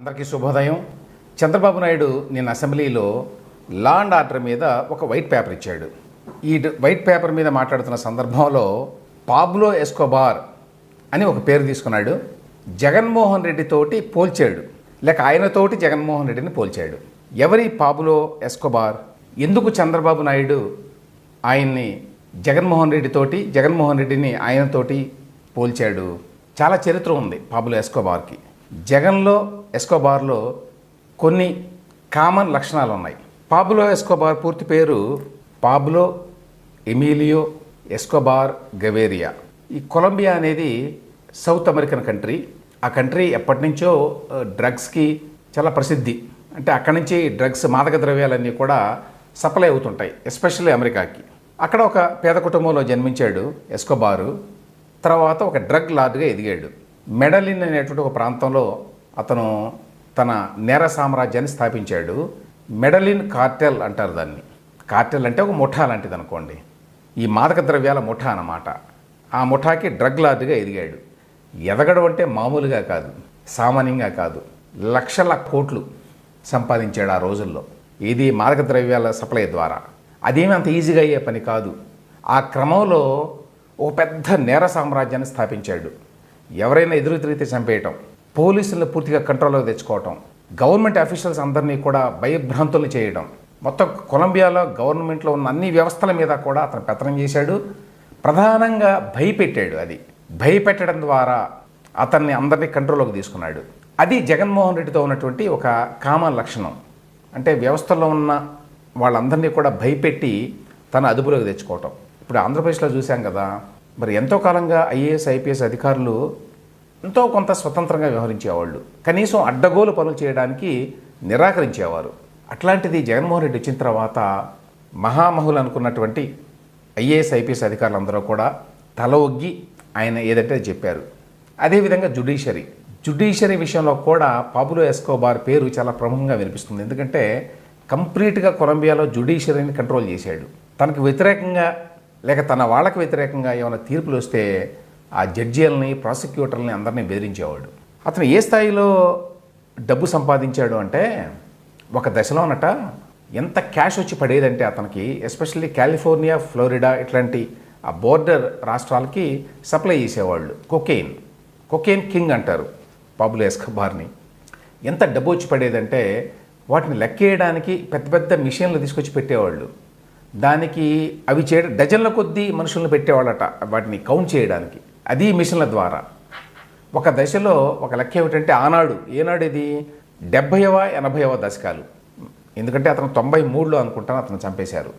అందరికీ శుభోదయం. చంద్రబాబు నాయుడు నిన్న అసెంబ్లీలో లా అండ్ ఆర్డర్ మీద ఒక వైట్ పేపర్ ఇచ్చాడు. ఈ వైట్ పేపర్ మీద మాట్లాడుతున్న సందర్భంలో పాబ్లో ఎస్కోబార్ అని ఒక పేరు తీసుకున్నాడు. జగన్మోహన్ రెడ్డితోటి పోల్చాడు, లేక ఆయనతోటి జగన్మోహన్ రెడ్డిని పోల్చాడు. ఎవరి పాబ్లో ఎస్కోబార్? ఎందుకు చంద్రబాబు నాయుడు ఆయన్ని జగన్మోహన్ రెడ్డిని ఆయనతోటి పోల్చాడు? చాలా చరిత్ర ఉంది పాబ్లో ఎస్కోబార్కి. జగన్లో ఎస్కోబార్లో కొన్ని కామన్ లక్షణాలు ఉన్నాయి. పాబ్లో ఎస్కోబార్ పూర్తి పేరు పాబ్లో ఎమిలియో ఎస్కోబార్ గవేరియా. ఈ కొలంబియా అనేది సౌత్ అమెరికన్ కంట్రీ. ఆ కంట్రీ ఎప్పటి నుంచో డ్రగ్స్కి చాలా ప్రసిద్ధి. అంటే అక్కడి నుంచి డ్రగ్స్, మాదక ద్రవ్యాలన్నీ కూడా సప్లై అవుతుంటాయి, ఎస్పెషల్లీ అమెరికాకి. అక్కడ ఒక పేద కుటుంబంలో జన్మించాడు ఎస్కోబారు. తర్వాత ఒక డ్రగ్ లార్డ్గా ఎదిగాడు. మెడలిన్ అనేటువంటి ఒక ప్రాంతంలో అతను తన నేర సామ్రాజ్యాన్ని స్థాపించాడు. మెడలిన్ కార్టెల్ అంటారు దాన్ని. కార్టెల్ అంటే ఒక ముఠా లాంటిది అనుకోండి. ఈ మాదక ద్రవ్యాల ముఠా అన్నమాట. ఆ ముఠాకి డ్రగ్ లార్డ్గా ఎదిగాడు. ఎదగడం అంటే మామూలుగా కాదు, సామాన్యంగా కాదు. లక్షల కోట్లు సంపాదించాడు ఆ రోజుల్లో. ఇది మాదక ద్రవ్యాల సప్లై ద్వారా. అదేమీ అంత ఈజీగా అయ్యే పని కాదు. ఆ క్రమంలో ఓ పెద్ద నేర సామ్రాజ్యాన్ని స్థాపించాడు. ఎవరైనా ఎదురు తిరిగితే చంపేయటం, పోలీసులను పూర్తిగా కంట్రోల్లోకి తెచ్చుకోవటం, గవర్నమెంట్ అఫీషియల్స్ అందరినీ కూడా భయభ్రాంతులు చేయడం, మొత్తం కొలంబియాలో గవర్నమెంట్లో ఉన్న అన్ని వ్యవస్థల మీద కూడా అతను పెత్తనం చేశాడు. ప్రధానంగా భయపెట్టాడు. అది భయపెట్టడం ద్వారా అతన్ని అందరినీ కంట్రోల్లోకి తీసుకున్నాడు. అది జగన్మోహన్ రెడ్డితో ఉన్నటువంటి ఒక కామన్ లక్షణం. అంటే వ్యవస్థలో ఉన్న వాళ్ళందరినీ కూడా భయపెట్టి తన అదుపులోకి తెచ్చుకోవటం. ఇప్పుడు ఆంధ్రప్రదేశ్లో చూసాం కదా, మరి ఎంతో కాలంగా ఐఏఎస్ ఐపీఎస్ అధికారులు ఎంతో కొంత స్వతంత్రంగా వ్యవహరించేవాళ్ళు, కనీసం అడ్డగోలు పనులు చేయడానికి నిరాకరించేవారు. అట్లాంటిది జగన్మోహన్ రెడ్డి వచ్చిన తర్వాత మహామహులు అనుకున్నటువంటి ఐఏఎస్ ఐపీఎస్ అధికారులందరూ కూడా తల ఒగ్గి ఆయన ఏదంటే చెప్పారు. అదేవిధంగా జ్యుడిషియరీ విషయంలో కూడా పాబ్లో ఎస్కోబార్ పేరు చాలా ప్రముఖంగా వినిపిస్తుంది. ఎందుకంటే కంప్లీట్గా కొలంబియాలో జ్యుడిషియరీని కంట్రోల్ చేశాడు. తనకు వ్యతిరేకంగా లేక తన వాళ్ళకి వ్యతిరేకంగా ఏమైనా తీర్పులు వస్తే ఆ జడ్జీలని, ప్రాసిక్యూటర్లని అందరినీ బెదిరించేవాడు. అతను ఏ స్థాయిలో డబ్బు సంపాదించాడు అంటే, ఒక దశలోనట ఎంత క్యాష్ వచ్చి పడేదంటే అతనికి, ఎస్పెషల్లీ కాలిఫోర్నియా, ఫ్లోరిడా ఇట్లాంటి ఆ బోర్డర్ రాష్ట్రాలకి సప్లై చేసేవాళ్ళు. కొకెయిన్ కింగ్ అంటారు పాబ్లో ఎస్కోబార్ని. ఎంత డబ్బు వచ్చి పడేదంటే వాటిని లెక్కేయడానికి పెద్ద పెద్ద మిషన్లు తీసుకొచ్చి పెట్టేవాళ్ళు. దానికి అవి డజన్ల కొద్దీ మనుషులను పెట్టేవాళ్ళట వాటిని కౌంట్ చేయడానికి. అది మిషన్ల ద్వారా. ఒక దశలో ఒక లెక్క ఏమిటంటే ఏనాడు ఇది 70వ 80వ దశకాలు. ఎందుకంటే అతను 93లో అనుకుంటాను అతను చంపేశారు.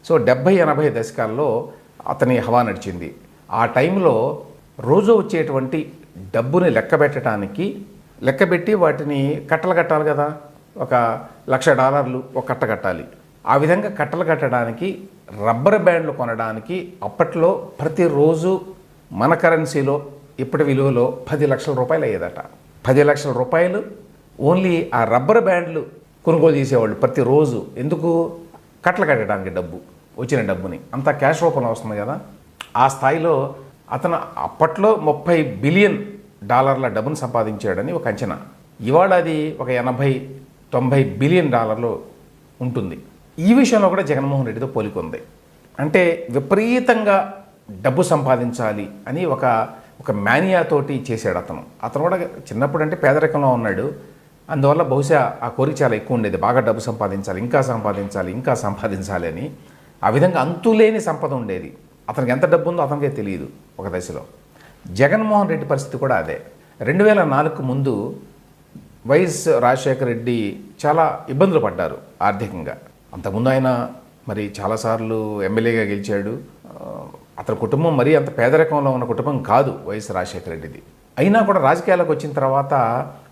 సో 70-80 దశకాల్లో అతని హవా నడిచింది. ఆ టైంలో రోజు వచ్చేటువంటి డబ్బుని లెక్కబెట్టి వాటిని కట్టలు కట్టాలి కదా. ఒక $1,00,000 ఒక కట్ట కట్టాలి. ఆ విధంగా కట్టలు కట్టడానికి, రబ్బర్ బ్యాండ్లు కొనడానికి అప్పట్లో ప్రతిరోజు మన కరెన్సీలో ఇప్పటి విలువలో 10 లక్షల రూపాయలు అయ్యేదట. 10 లక్షల రూపాయలు ఓన్లీ ఆ రబ్బర్ బ్యాండ్లు కొనుగోలు చేసేవాళ్ళు ప్రతిరోజు. ఎందుకు? కట్టలు కట్టడానికి వచ్చిన డబ్బుని. అంత క్యాష్ రూపంలో వస్తుంది కదా. ఆ స్థాయిలో అతను అప్పట్లో $30 బిలియన్ డబ్బును సంపాదించాడని ఒక అంచనా. ఇవాళ అది ఒక 80-90 బిలియన్ ఉంటుంది. ఈ విషయంలో కూడా జగన్మోహన్ రెడ్డితో పోలికొంది. అంటే విపరీతంగా డబ్బు సంపాదించాలి అని ఒక మేనియాతోటి చేశాడు అతను కూడా చిన్నప్పుడు అంటే పేదరికంలో ఉన్నాడు. అందువల్ల బహుశా ఆ కోరిక చాలా ఎక్కువ ఉండేది. బాగా డబ్బు సంపాదించాలి, ఇంకా సంపాదించాలి అని. ఆ విధంగా అంతులేని సంపద ఉండేది. అతనికి ఎంత డబ్బు ఉందో అతనికే తెలియదు ఒక దశలో. జగన్మోహన్ రెడ్డి పరిస్థితి కూడా అదే. 2004కు ముందు వైఎస్ రాజశేఖర రెడ్డి చాలా ఇబ్బందులు పడ్డారు ఆర్థికంగా. అంతకుముందు ఆయన మరి చాలాసార్లు ఎమ్మెల్యేగా గెలిచాడు. అతని కుటుంబం మరీ అంత పేదరికంలో ఉన్న కుటుంబం కాదు వైఎస్ రాజశేఖర రెడ్డిది. అయినా కూడా రాజకీయాలకు వచ్చిన తర్వాత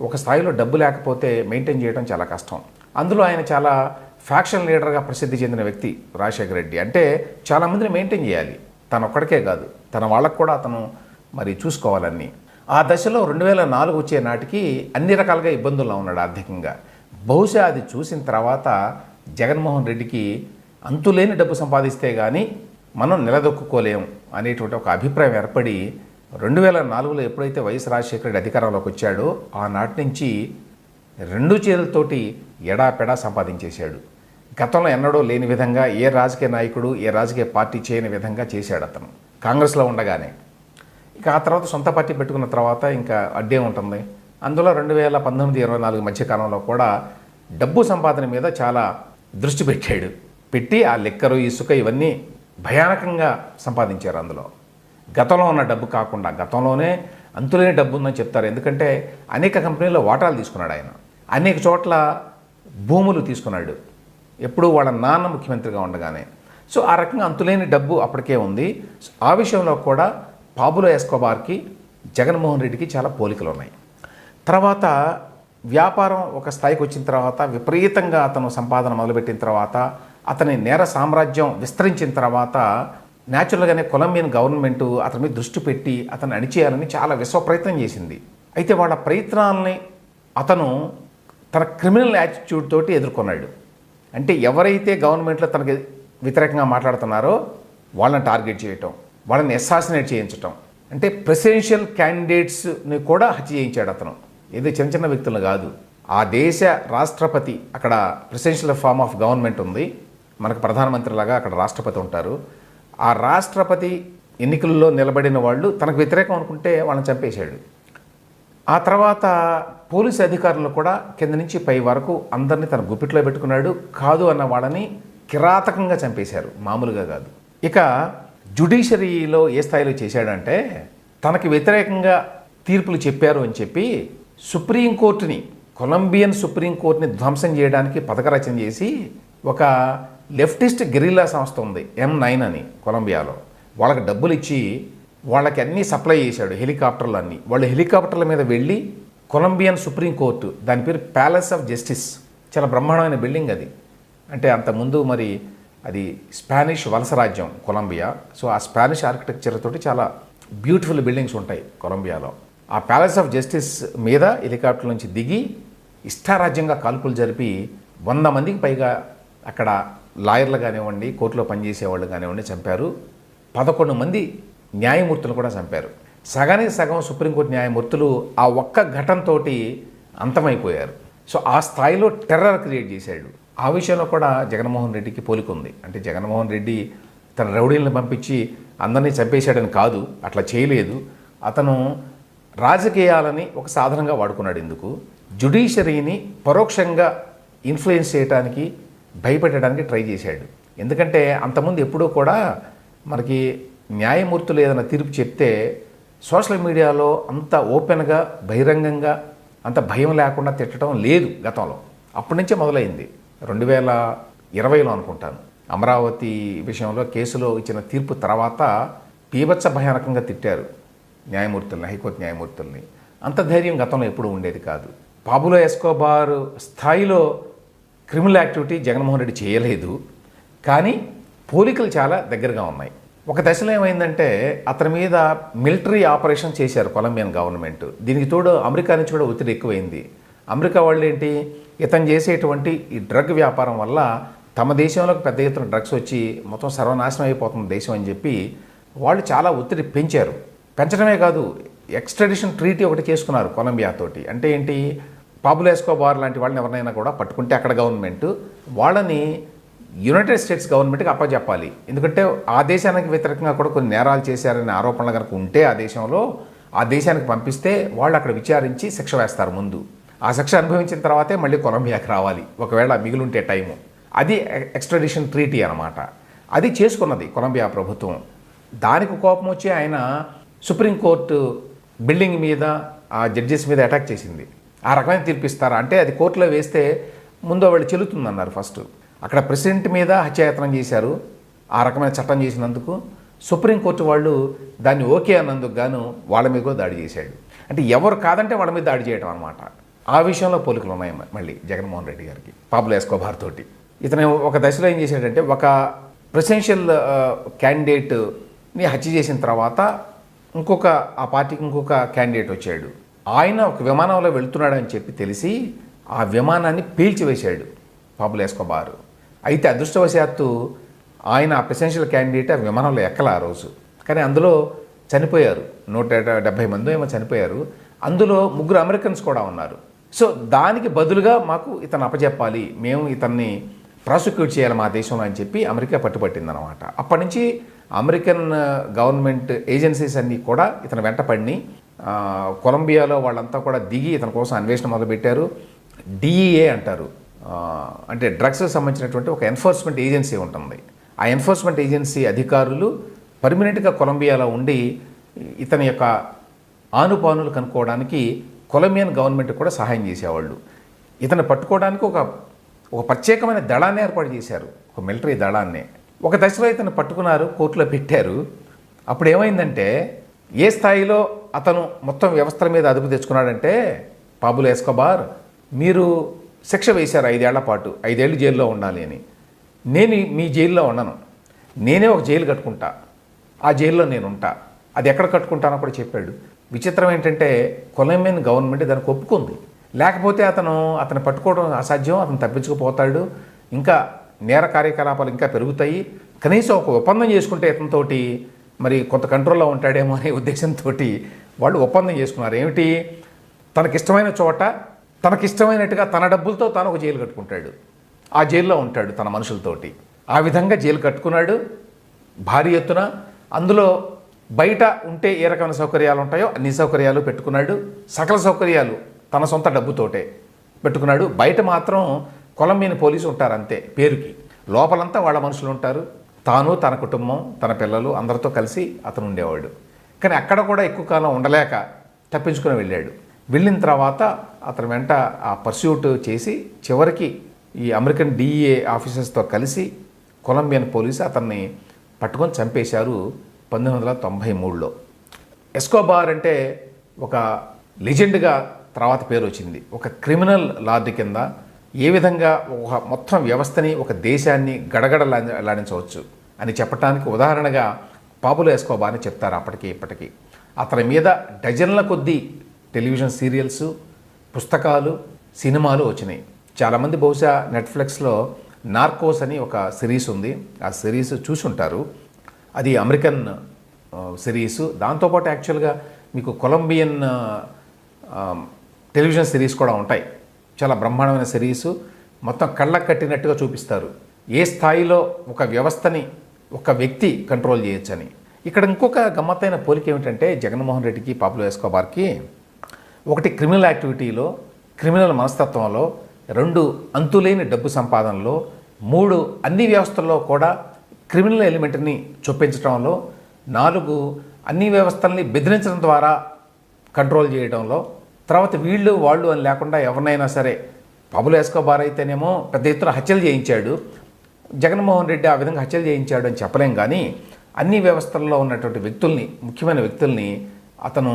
ఒక స్థాయిలో డబ్బు లేకపోతే మెయింటైన్ చేయడం చాలా కష్టం. అందులో ఆయన చాలా ఫ్యాక్షన్ లీడర్గా ప్రసిద్ధి చెందిన వ్యక్తి రాజశేఖర రెడ్డి. అంటే చాలామందిని మెయింటైన్ చేయాలి, తను ఒక్కడికే కాదు, తన వాళ్ళకు కూడా అతను మరి చూసుకోవాలని. ఆ దశలో 2004 వచ్చే నాటికి అన్ని రకాలుగా ఇబ్బందుల్లో ఉన్నాడు ఆర్థికంగా. బహుశా అది చూసిన తర్వాత జగన్మోహన్ రెడ్డికి అంతులేని డబ్బు సంపాదిస్తే కానీ మనం నిలదొక్కుకోలేం అనేటువంటి ఒక అభిప్రాయం ఏర్పడి 2004లో ఎప్పుడైతే వైఎస్ రాజశేఖర రెడ్డి అధికారంలోకి వచ్చాడో ఆనాటి నుంచి రెండు చేతులతోటి ఎడాపెడా సంపాదించేశాడు. గతంలో ఎన్నడూ లేని విధంగా ఏ రాజకీయ నాయకుడు ఏ రాజకీయ పార్టీ చేయని విధంగా చేశాడు అతను కాంగ్రెస్లో ఉండగానే. ఇక ఆ తర్వాత సొంత పార్టీ పెట్టుకున్న తర్వాత ఇంకా అడ్డే ఉంటుంది. అందులో 2019-24 మధ్యకాలంలో కూడా డబ్బు సంపాదన మీద చాలా దృష్టి పెట్టి ఆ లిక్కరు ఇసుక ఇవన్నీ భయానకంగా సంపాదించారు. అందులో గతంలో ఉన్న డబ్బు కాకుండా గతంలోనే అంతులేని డబ్బు ఉందని చెప్తారు. ఎందుకంటే అనేక కంపెనీల్లో వాటాలు తీసుకున్నాడు ఆయన, అనేక చోట్ల భూములు తీసుకున్నాడు, ఎప్పుడూ వాళ్ళ నాన్న ముఖ్యమంత్రిగా ఉండగానే. సో ఆ రకంగా అంతులేని డబ్బు అప్పటికే ఉంది. ఆ విషయంలో కూడా పాబ్లో ఎస్కోబార్కి జగన్మోహన్ రెడ్డికి చాలా పోలికలు ఉన్నాయి. తర్వాత వ్యాపారం ఒక స్థాయికి వచ్చిన తర్వాత విపరీతంగా అతను సంపాదన మొదలుపెట్టిన తర్వాత అతని నేర సామ్రాజ్యం విస్తరించిన తర్వాత న్యాచురల్గానే కొలంబియన్ గవర్నమెంటు అతని మీద దృష్టి పెట్టి అతను అణిచేయాలని చాలా విశ్వ ప్రయత్నం చేసింది. అయితే వాళ్ళ ప్రయత్నాలని అతను తన క్రిమినల్ యాటిట్యూడ్ తోటి ఎదుర్కొన్నాడు. అంటే ఎవరైతే గవర్నమెంట్లో తనకి వ్యతిరేకంగా మాట్లాడుతున్నారో వాళ్ళని టార్గెట్ చేయటం, వాళ్ళని అసాసినేట్ చేయించటం, అంటే ప్రెసిడెన్షియల్ క్యాండిడేట్స్ని కూడా హత్య చేయించాడు అతను. ఏదో చిన్న చిన్న వ్యక్తులు కాదు, ఆ దేశ రాష్ట్రపతి, అక్కడ ప్రెసిడెన్షియల్ ఫార్మ్ ఆఫ్ గవర్నమెంట్ ఉంది, మనకు ప్రధానమంత్రిలాగా అక్కడ రాష్ట్రపతి ఉంటారు. ఆ రాష్ట్రపతి ఎన్నికల్లో నిలబడిన వాళ్ళు తనకు వ్యతిరేకం అనుకుంటే వాళ్ళని చంపేశాడు. ఆ తర్వాత పోలీసు అధికారులు కూడా కింద నుంచి పై వరకు అందరినీ తన గుప్పిట్లో పెట్టుకున్నాడు. కాదు అన్న వాళ్ళని కిరాతకంగా చంపేశారు, మామూలుగా కాదు. ఇక జ్యుడిషియరీలో ఏ స్థాయిలో చేశాడంటే తనకి వ్యతిరేకంగా తీర్పులు చెప్పారు అని చెప్పి సుప్రీంకోర్టుని, కొలంబియన్ సుప్రీంకోర్టుని ధ్వంసం చేయడానికి పథక రచన చేసి ఒక లెఫ్టిస్ట్ గెరిల్లా సంస్థ ఉంది M9 అని కొలంబియాలో, వాళ్ళకి డబ్బులు ఇచ్చి వాళ్ళకి అన్నీ సప్లై చేశాడు, హెలికాప్టర్లు అన్నీ. వాళ్ళు హెలికాప్టర్ల మీద వెళ్ళి కొలంబియన్ సుప్రీంకోర్టు, దాని పేరు ప్యాలెస్ ఆఫ్ జస్టిస్, చాలా బ్రహ్మాండమైన బిల్డింగ్ అది. అంటే అంతకుముందు మరి అది స్పానిష్ వలస రాజ్యం కొలంబియా. సో ఆ స్పానిష్ ఆర్కిటెక్చర్ తోటి చాలా బ్యూటిఫుల్ బిల్డింగ్స్ ఉంటాయి కొలంబియాలో. ఆ ప్యాలెస్ ఆఫ్ జస్టిస్ మీద హెలికాప్టర్ నుంచి దిగి ఇష్టారాజ్యంగా కాల్పులు జరిపి 100 మందికి పైగా అక్కడ లాయర్లు కానివ్వండి, కోర్టులో పనిచేసేవాళ్ళు కానివ్వండి చంపారు. 11 మంది న్యాయమూర్తులు కూడా చంపారు. సగానికి సగం సుప్రీంకోర్టు న్యాయమూర్తులు ఆ ఒక్క ఘటనతో అంతమైపోయారు. సో ఆ స్థాయిలో టెర్రర్ క్రియేట్ చేశాడు. ఆ విషయంలో కూడా జగన్మోహన్ రెడ్డికి పోలికుంది. అంటే జగన్మోహన్ రెడ్డి తన రౌడీలను పంపించి అందరినీ చంపేశాడని కాదు, అట్లా చేయలేదు. అతను రాజకీయాలని ఒక సాధనంగా వాడుకున్నాడు. ఎందుకు? జ్యుడిషియరీని పరోక్షంగా ఇన్ఫ్లుయెన్స్ చేయడానికి, భయపెట్టడానికి ట్రై చేశాడు. ఎందుకంటే అంతకుముందు ఎప్పుడూ కూడా మనకి న్యాయమూర్తులు ఏదైనా తీర్పు చెప్తే సోషల్ మీడియాలో అంత ఓపెన్గా బహిరంగంగా అంత భయం లేకుండా తిట్టడం లేదు గతంలో. అప్పటి నుంచే మొదలైంది. 2020లో అనుకుంటాను, అమరావతి విషయంలో కేసులో ఇచ్చిన తీర్పు తర్వాత బీభత్స భయానకంగా తిట్టారు న్యాయమూర్తుల్ని, హైకోర్టు న్యాయమూర్తుల్ని. అంత ధైర్యం గతంలో ఎప్పుడూ ఉండేది కాదు. పాబ్లో ఎస్కోబార్ స్థాయిలో క్రిమినల్ యాక్టివిటీ జగన్మోహన్ రెడ్డి చేయలేదు, కానీ పోలికలు చాలా దగ్గరగా ఉన్నాయి. ఒక దశలో ఏమైందంటే అతని మీద మిలిటరీ ఆపరేషన్ చేశారు కొలంబియన్ గవర్నమెంట్. దీనికి తోడు అమెరికా నుంచి కూడా ఒత్తిడి ఎక్కువైంది. అమెరికా వాళ్ళు ఏంటి, ఇతను చేసేటువంటి ఈ డ్రగ్ వ్యాపారం వల్ల తమ దేశంలోకి పెద్ద ఎత్తున డ్రగ్స్ వచ్చి మొత్తం సర్వనాశనం అయిపోతుంది దేశం అని చెప్పి వాళ్ళు చాలా ఒత్తిడి పెంచారు. పెంచడమే కాదు, ఎక్స్ట్రాడిషన్ ట్రీటీ ఒకటి చేసుకున్నారు కొలంబియా తోటి. అంటే ఏంటి, పాబ్లో ఎస్కోబార్ లాంటి వాళ్ళని ఎవరినైనా కూడా పట్టుకుంటే అక్కడ గవర్నమెంట్ వాళ్ళని యునైటెడ్ స్టేట్స్ గవర్నమెంట్కి అప్పచెప్పాలి. ఎందుకంటే ఆ దేశానికి వ్యతిరేకంగా కూడా కొన్ని నేరాలు చేశారనే ఆరోపణలు కనుక ఉంటే ఆ దేశంలో, ఆ దేశానికి పంపిస్తే వాళ్ళు అక్కడ విచారించి శిక్ష వేస్తారు ముందు. ఆ శిక్ష అనుభవించిన తర్వాతే మళ్ళీ కొలంబియాకి రావాలి, ఒకవేళ మిగిలింటే టైము. అది ఎక్స్ట్రాడిషన్ ట్రీటీ అన్నమాట. అది చేసుకున్నది కొలంబియా ప్రభుత్వం. దానికి కోపం వచ్చి ఆయన సుప్రీంకోర్టు బిల్డింగ్ మీద, ఆ జడ్జెస్ మీద అటాక్ చేసింది. ఆ రకమైన తీర్పిస్తారా అంటే అది కోర్టులో వేస్తే ముందు వాళ్ళు చెల్లుతుందన్నారు. ఫస్ట్ అక్కడ ప్రెసిడెంట్ మీద హత్యాయత్నం చేశారు, ఆ రకమైన చట్టం చేసినందుకు. సుప్రీంకోర్టు వాళ్ళు దాన్ని ఓకే అన్నందుకు గాను వాళ్ళ మీద కూడా దాడి చేశాడు. అంటే ఎవరు కాదంటే వాళ్ళ మీద దాడి చేయడం అనమాట. ఆ విషయంలో పోలికలు ఉన్నాయి మళ్ళీ జగన్మోహన్ రెడ్డి గారికి పాబ్లో ఎస్కోబార్ తోటి. ఇతను ఒక దశలో ఏం చేశాడంటే ఒక ప్రెసిడెన్షియల్ క్యాండిడేట్ని హత్య చేసిన తర్వాత ఆ పార్టీకి ఇంకొక క్యాండిడేట్ వచ్చాడు. ఆయన ఒక విమానంలో వెళ్తున్నాడని చెప్పి తెలిసి ఆ విమానాన్ని పీల్చివేశాడు పాబ్లో ఎస్కోబార్. అయితే అదృష్టవశాత్తు ఆయన ఆ ప్రెసిడెన్షియల్ క్యాండిడేట్ ఆ విమానంలో ఎక్కల ఆ రోజు. కానీ అందులో చనిపోయారు, 170 మంది ఏమో చనిపోయారు. అందులో 3 అమెరికన్స్ కూడా ఉన్నారు. సో దానికి బదులుగా మాకు ఇతను అప్పచెప్పాలి, మేము ఇతన్ని ప్రాసిక్యూట్ చేయాలి మా దేశంలో అని చెప్పి అమెరికా పట్టుబట్టిందనమాట. అప్పటి నుంచి అమెరికన్ గవర్నమెంట్ ఏజెన్సీస్ అన్నీ కూడా ఇతను వెంటపడిని కొలంబియాలో వాళ్ళంతా కూడా దిగి ఇతని కోసం అన్వేషణ మొదలుపెట్టారు. డిఈఏ అంటారు, అంటే డ్రగ్స్కి సంబంధించినటువంటి ఒక ఎన్ఫోర్స్మెంట్ ఏజెన్సీ ఉంటుంది. ఆ ఎన్ఫోర్స్మెంట్ ఏజెన్సీ అధికారులు పర్మనెంట్గా కొలంబియాలో ఉండి ఇతని యొక్క ఆనుపానులు కనుక్కోవడానికి కొలంబియన్ గవర్నమెంట్ కూడా సహాయం చేసేవాళ్ళు. ఇతను పట్టుకోవడానికి ఒక ప్రత్యేకమైన దళాన్ని ఏర్పాటు చేశారు, ఒక మిలిటరీ దళాన్ని. ఒక దశలో ఇతను పట్టుకున్నారు, కోర్టులో పెట్టారు. అప్పుడు ఏమైందంటే, ఏ స్థాయిలో అతను మొత్తం వ్యవస్థల మీద అదుపు తెచ్చుకున్నాడంటే, పాబ్లో ఎస్కోబార్ మీరు శిక్ష వేశారు 5 ఏళ్ల పాటు, 5 ఏళ్ళు జైల్లో ఉండాలి అని. నేను మీ జైల్లో ఉండను, నేనే ఒక జైలు కట్టుకుంటా, ఆ జైల్లో నేను ఉంటా. అది ఎక్కడ కట్టుకుంటానో కూడా చెప్పాడు. విచిత్రం ఏంటంటే కొలంబియన్ గవర్నమెంట్ దానికి ఒప్పుకుంది. లేకపోతే అతను పట్టుకోవడం అసాధ్యం, అతను తప్పించుకుపోతాడు, ఇంకా నేర కార్యకలాపాలు ఇంకా పెరుగుతాయి. కనీసం ఒక ఒప్పందం చేసుకుంటే ఇతనితోటి మరి కొంత కంట్రోల్లో ఉంటాడేమో అనే ఉద్దేశంతో వాళ్ళు ఒప్పందం చేసుకున్నారు. ఏమిటి, తనకిష్టమైన చోట తనకిష్టమైనట్టుగా తన డబ్బులతో తాను ఒక జైలు కట్టుకుంటాడు, ఆ జైల్లో ఉంటాడు తన మనుషులతోటి. ఆ విధంగా జైలు కట్టుకున్నాడు భారీ ఎత్తున. అందులో బయట ఉంటే ఏ రకమైన సౌకర్యాలు ఉంటాయో అన్ని సౌకర్యాలు పెట్టుకున్నాడు, సకల సౌకర్యాలు తన సొంత డబ్బుతోటే పెట్టుకున్నాడు. బయట మాత్రం కొలంబియన్ పోలీసు ఉంటారు అంతే పేరుకి, లోపలంతా వాళ్ళ మనుషులు ఉంటారు. తాను, తన కుటుంబం, తన పిల్లలు అందరితో కలిసి అతను ఉండేవాడు. కానీ అక్కడ కూడా ఎక్కువ కాలం ఉండలేక తప్పించుకుని వెళ్ళాడు. వెళ్ళిన తర్వాత అతని వెంట ఆ పర్స్యూట్ చేసి చివరికి ఈ అమెరికన్ డిఈఏ ఆఫీసర్స్తో కలిసి కొలంబియన్ పోలీసు అతన్ని పట్టుకొని చంపేశారు 1993లో. ఎస్కోబార్ అంటే ఒక లెజెండ్గా తర్వాత పేరు వచ్చింది. ఒక క్రిమినల్ లార్డ్ కింద ఏ విధంగా ఒక మొత్తం వ్యవస్థని, ఒక దేశాన్ని గడగడలాడించవచ్చు అని చెప్పడానికి ఉదాహరణగా పాబ్లో ఎస్కోబార్ని చెప్తారు అప్పటికి ఇప్పటికీ. అతని మీద డజన్ల కొద్దీ టెలివిజన్ సీరియల్స్, పుస్తకాలు, సినిమాలు వచ్చినాయి. చాలామంది బహుశా నెట్ఫ్లిక్స్లో నార్కోస్ అని ఒక సిరీస్ ఉంది, ఆ సిరీస్ చూసుంటారు. అది అమెరికన్ సిరీసు. దాంతోపాటు యాక్చువల్గా మీకు కొలంబియన్ టెలివిజన్ సిరీస్ కూడా ఉంటాయి. చాలా బ్రహ్మాండమైన సిరీసు, మొత్తం కళ్ళకు కట్టినట్టుగా చూపిస్తారు ఏ స్థాయిలో ఒక వ్యవస్థని ఒక వ్యక్తి కంట్రోల్ చేయొచ్చని. ఇక్కడ ఇంకొక గమ్మత్తైన పోలిక ఏమిటంటే జగన్మోహన్ రెడ్డికి, పాబ్లో ఎస్కోబార్కి, ఒకటి క్రిమినల్ యాక్టివిటీలో, క్రిమినల్ మనస్తత్వంలో, 2 అంతులేని డబ్బు సంపాదనలో, 3 అన్ని వ్యవస్థల్లో కూడా క్రిమినల్ ఎలిమెంట్ని చొప్పించడంలో, 4 అన్ని వ్యవస్థల్ని బెదిరించడం ద్వారా కంట్రోల్ చేయడంలో, తర్వాత వీళ్ళు వాళ్ళు అని లేకుండా ఎవరినైనా సరే, పాబ్లో ఎస్కోబార్ అయితేనేమో పెద్ద ఎత్తున హత్యలు చేయించాడు, జగన్మోహన్ రెడ్డి ఆ విధంగా హత్యలు చేయించాడు అని చెప్పలేం. కానీ అన్ని వ్యవస్థల్లో ఉన్నటువంటి వ్యక్తుల్ని, ముఖ్యమైన వ్యక్తుల్ని అతను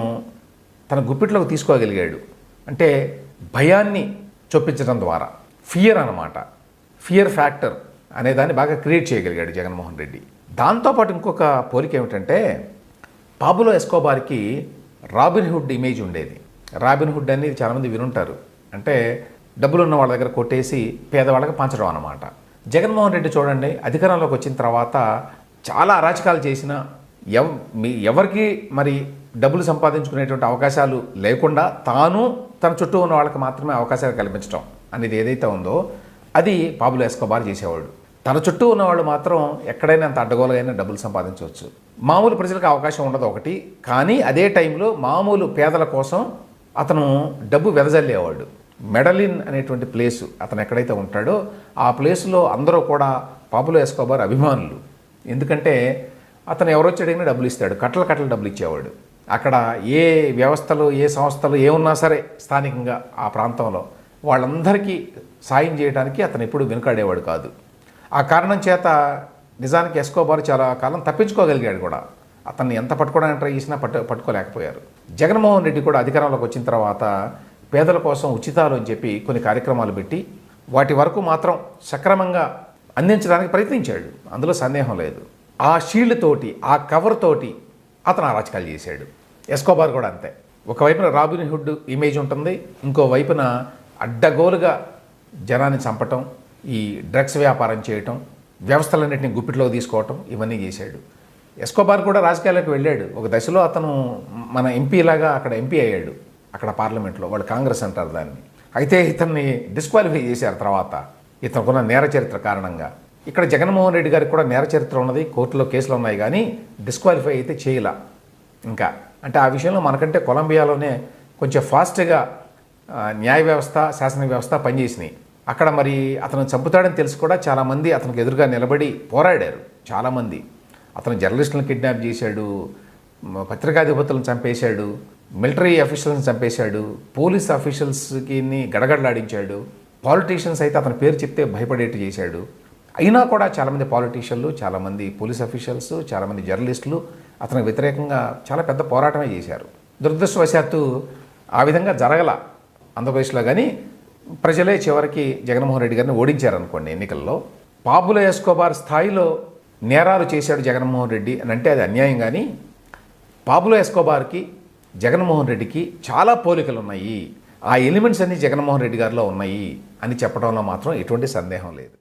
తన గుప్పిట్లోకి తీసుకోగలిగాడు. అంటే భయాన్ని చొప్పించడం ద్వారా, ఫియర్ అన్నమాట, ఫియర్ ఫ్యాక్టర్ అనేదాన్ని బాగా క్రియేట్ చేయగలిగాడు జగన్మోహన్ రెడ్డి. దాంతోపాటు ఇంకొక పోలిక ఏమిటంటే పాబ్లో ఎస్కోబార్కి రాబిన్హుడ్ ఇమేజ్ ఉండేది. రాబిన్హుడ్ అనేది చాలామంది వినుంటారు, అంటే డబ్బులు ఉన్న వాళ్ళ దగ్గర కొట్టేసి పేదవాళ్ళకి పంచడం అన్నమాట. జగన్మోహన్ రెడ్డి చూడండి, అధికారంలోకి వచ్చిన తర్వాత చాలా అరాచకాలు చేసిన, ఎవరికి మరి డబ్బులు సంపాదించుకునేటువంటి అవకాశాలు లేకుండా తాను తన చుట్టూ ఉన్న వాళ్ళకి మాత్రమే అవకాశాలు కల్పించడం అనేది ఏదైతే ఉందో అది పాబ్లో ఎస్కోబార్ చేసేవాడు. తన చుట్టూ ఉన్నవాళ్ళు మాత్రం ఎక్కడైనా అంత అడ్డగోలుగైనా డబ్బులు సంపాదించవచ్చు. మామూలు ప్రజలకు అవకాశం ఉండదు ఒకటి, కానీ అదే టైంలో మామూలు పేదల కోసం అతను డబ్బు వెదజల్లేవాడు. మెడలిన్ అనేటువంటి ప్లేసు అతను ఎక్కడైతే ఉంటాడో ఆ ప్లేసులో అందరూ కూడా పాబ్లో ఎస్కోబార్ అభిమానులు. ఎందుకంటే అతను ఎవరొచ్చి అడిగినా డబ్బులు ఇస్తాడు, కట్టలు డబ్బులు ఇచ్చేవాడు. అక్కడ ఏ వ్యవస్థలు, ఏ సంస్థలు ఏమున్నా సరే స్థానికంగా ఆ ప్రాంతంలో వాళ్ళందరికీ సాయం చేయడానికి అతను ఎప్పుడు వెనుకాడేవాడు కాదు. ఆ కారణం చేత నిజానికి ఎస్కోబార్ చాలా కాలం తప్పించుకోగలిగాడు కూడా. అతన్ని ఎంత పట్టుకోవడానికి ట్రై చేసినా పట్టుకోలేకపోయారు. జగన్మోహన్ రెడ్డి కూడా అధికారంలోకి వచ్చిన తర్వాత పేదల కోసం ఉచితాలు అని చెప్పి కొన్ని కార్యక్రమాలు పెట్టి వాటి వరకు మాత్రం సక్రమంగా అందించడానికి ప్రయత్నించాడు, అందులో సందేహం లేదు. ఆ షీల్డ్ తోటి, ఆ కవర్ తోటి అతను అరాచకాలు చేశాడు. ఎస్కోబార్ కూడా అంతే. ఒకవైపున రాబిన్హుడ్ ఇమేజ్ ఉంటుంది, ఇంకో వైపున అడ్డగోలుగా జనాన్ని చంపటం, ఈ డ్రగ్స్ వ్యాపారం చేయటం, వ్యవస్థలన్నింటినీ గుప్పిట్లో తీసుకోవటం, ఇవన్నీ చేశాడు. ఎస్కోబార్ కూడా రాజకీయాలకు వెళ్ళాడు. ఒక దశలో అతను మన ఎంపీలాగా అక్కడ ఎంపీ అయ్యాడు, అక్కడ పార్లమెంట్లో. వాళ్ళు కాంగ్రెస్ అంటారు దాన్ని. అయితే ఇతన్ని డిస్క్వాలిఫై చేశారు తర్వాత ఇతనుకున్న నేర చరిత్ర కారణంగా. ఇక్కడ జగన్మోహన్ రెడ్డి గారికి కూడా నేర చరిత్ర ఉన్నది, కోర్టులో కేసులు ఉన్నాయి, కానీ డిస్క్వాలిఫై అయితే చేయలా ఇంకా. అంటే ఆ విషయంలో మనకంటే కొలంబియాలోనే కొంచెం ఫాస్ట్గా న్యాయ వ్యవస్థ, శాసన వ్యవస్థ పనిచేసినాయి. అక్కడ మరి అతను చంపుతాడని తెలిసి కూడా చాలామంది అతనికి ఎదురుగా నిలబడి పోరాడారు. చాలామంది అతను జర్నలిస్టులను కిడ్నాప్ చేశాడు, పత్రికాధిపతులను చంపేశాడు, మిలిటరీ అఫీషియల్స్ని చంపేశాడు, పోలీస్ అఫీషియల్స్కి గడగడలాడించాడు, పాలిటీషియన్స్ అయితే అతని పేరు చెప్తే భయపడేట్టు చేశాడు. అయినా కూడా చాలామంది పాలిటీషియన్లు, చాలామంది పోలీస్ అఫీషియల్స్, చాలామంది జర్నలిస్టులు అతనికి వ్యతిరేకంగా చాలా పెద్ద పోరాటమే చేశారు. దురదృష్టవశాత్తు ఆ విధంగా జరగల ఆంధ్రప్రదేశ్లో. కానీ ప్రజలే చివరికి జగన్మోహన్ రెడ్డి గారిని ఓడించారనుకోండి ఎన్నికల్లో. పాబులో ఎస్కోబార్ స్థాయిలో నేరాలు చేశాడు జగన్మోహన్ రెడ్డి అని అంటే అది అన్యాయం. కానీ పాబులో ఎస్కోబార్కి జగన్మోహన్ రెడ్డికి చాలా పోలికలు ఉన్నాయి, ఆ ఎలిమెంట్స్ అన్నీ జగన్మోహన్ రెడ్డి గారిలో ఉన్నాయి అని చెప్పడంలో మాత్రం ఎటువంటి సందేహం లేదు.